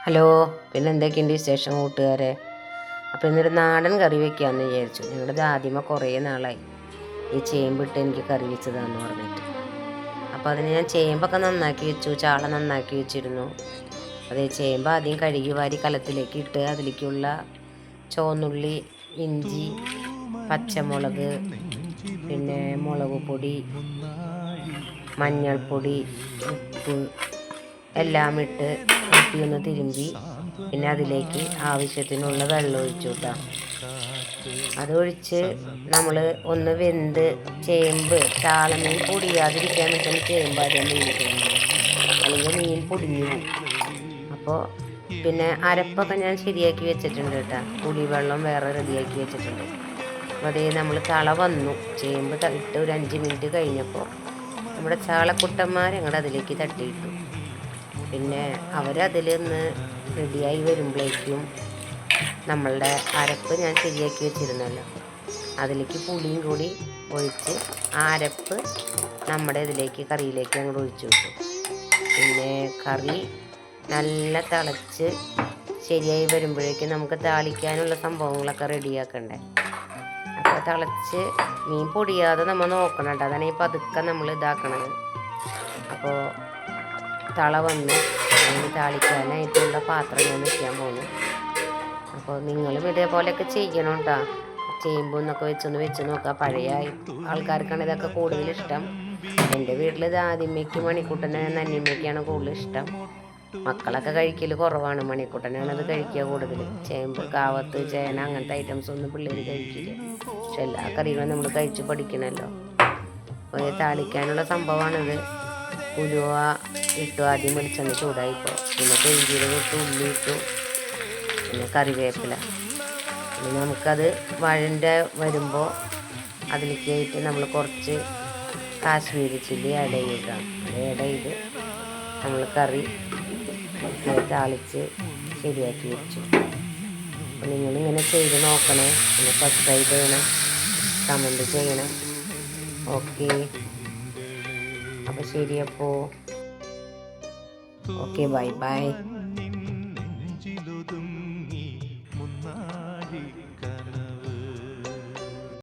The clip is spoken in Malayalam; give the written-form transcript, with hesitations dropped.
ഹലോ, പിന്നെ എന്തൊക്കെയുണ്ട് വിശേഷം കൂട്ടുകാരെ? അപ്പോൾ ഇന്നൊരു നാടൻ കറി വയ്ക്കാമെന്ന് വിചാരിച്ചു. ഞങ്ങളുടെ ആദ്യമേ കുറേ നാളായി ഈ ചേമ്പിട്ട് എനിക്ക് കറി വെച്ചതാന്ന് പറഞ്ഞിട്ട്. അപ്പോൾ അതിന് ഞാൻ ചേമ്പൊക്കെ നന്നാക്കി വെച്ചു, ചാള നന്നാക്കി വെച്ചിരുന്നു. അതേ ചേമ്പ് ആദ്യം കഴുകി വാരി കലത്തിലേക്ക് ഇട്ട് അതിലേക്കുള്ള ചുവന്നുള്ളി, ഇഞ്ചി, പച്ചമുളക്, പിന്നെ മുളക് പൊടി, മഞ്ഞൾപ്പൊടി, ഉപ്പ് എല്ലാം ഇട്ട് ഒന്ന് തിരുമ്പി പിന്നെ അതിലേക്ക് ആവശ്യത്തിനുള്ള വെള്ളം ഒഴിച്ചു കൂട്ടാം. അതൊഴിച്ച് നമ്മൾ ഒന്ന് വെന്ത് ചേമ്പ് ചാളമീൻ പൊടിയാതിരിക്കാൻ വേണ്ടിയിട്ടാണ് ചേമ്പ് ആദ്യം വേവിക്കുന്നത്, അല്ലെങ്കിൽ മീൻ പൊടിഞ്ഞു പോകും. അപ്പോൾ പിന്നെ അരപ്പൊക്കെ ഞാൻ ശരിയാക്കി വെച്ചിട്ടുണ്ട് കേട്ടോ. പുളിവെള്ളം വേറെ റെഡിയാക്കി വെച്ചിട്ടുണ്ട്. അപ്പോൾ അതേ നമ്മൾ തള വന്നു, ചേമ്പ് ഇട്ട് ഒരു 5 മിനിറ്റ് കഴിഞ്ഞപ്പോൾ നമ്മുടെ ചാളക്കുട്ടന്മാർ ഞങ്ങളുടെ അതിലേക്ക് തട്ടിയിട്ടു. പിന്നെ അവരതിൽ നിന്ന് റെഡിയായി വരുമ്പോഴേക്കും നമ്മളുടെ അരപ്പ് ഞാൻ ശരിയാക്കി വെച്ചിരുന്നല്ലോ, അതിലേക്ക് പുളിയും കൂടി ഒഴിച്ച് ആ അരപ്പ് നമ്മുടെ ഇതിലേക്ക് കറിയിലേക്ക് അങ്ങോട്ട് ഒഴിച്ചു വിട്ടു. പിന്നെ കറി നല്ല തിളച്ച് ശരിയായി വരുമ്പോഴേക്കും നമുക്ക് താളിക്കാനുള്ള സംഭവങ്ങളൊക്കെ റെഡിയാക്കണ്ടേ. അപ്പോൾ തിളച്ച് മീൻ പൊടിയാതെ നമ്മൾ നോക്കണം കേട്ടോ. അതാണ് ഈ പതുക്കെ നമ്മൾ ഇതാക്കണത്. അപ്പോൾ തള വന്ന് അതിന് താളിക്കാനായിട്ടുള്ള പാത്രം ഞാൻ വെക്കാൻ പോകുന്നു. അപ്പോൾ നിങ്ങളും ഇതേപോലെയൊക്കെ ചെയ്യണം കേട്ടോ. ചേമ്പൊന്നൊക്കെ വെച്ച് നോക്കുക. പഴയ ആൾക്കാർക്കാണ് ഇതൊക്കെ കൂടുതൽ ഇഷ്ടം. എൻ്റെ വീട്ടിൽ ഇത് ആദ്യമേക്ക് മണിക്കൂട്ടനെ നന്യമ്മയ്ക്കാണ് കൂടുതൽ ഇഷ്ടം. മക്കളൊക്കെ കഴിക്കൽ കുറവാണ്, മണിക്കൂട്ടനാണ് അത് കഴിക്കുക കൂടുതൽ. ചേമ്പ്, കാവത്ത്, ചേന അങ്ങനത്തെ ഐറ്റംസ് ഒന്നും പിള്ളേർ കഴിക്കില്ല. പക്ഷെ എല്ലാ കറികളും നമ്മൾ കഴിച്ച് പഠിക്കണമല്ലോ. അപ്പോൾ താളിക്കാനുള്ള സംഭവമാണിത്. ഉലുവ ഇട്ടു, ആദ്യം വെളിച്ചെണ്ണ ചൂടായിപ്പോൾ, പിന്നെ പെരുംജീരകം ഇട്ടു, ഉള്ളി ഇട്ടു, പിന്നെ കറിവേപ്പില. പിന്നെ നമുക്കത് വഴണ്ട് വരുമ്പോൾ അതിലേക്കായിട്ട് നമ്മൾ കുറച്ച് കാശ്മീരി ചില്ലി ആഡ് ചെയ്തിട്ടാണ്. അത് ആഡ് ചെയ്ത് നമ്മൾ കറി താളിച്ച് ശരിയാക്കി വെച്ചു. അപ്പോൾ നിങ്ങളിങ്ങനെ ചെയ്ത് നോക്കണേ. പിന്നെ സബ്സ്ക്രൈബ് ചെയ്യണം, കമൻറ്റ് ചെയ്യണം. ഓക്കെ, അപ്പോൾ ശരി. അപ്പോൾ ഓക്കെ, ബൈ ബൈ.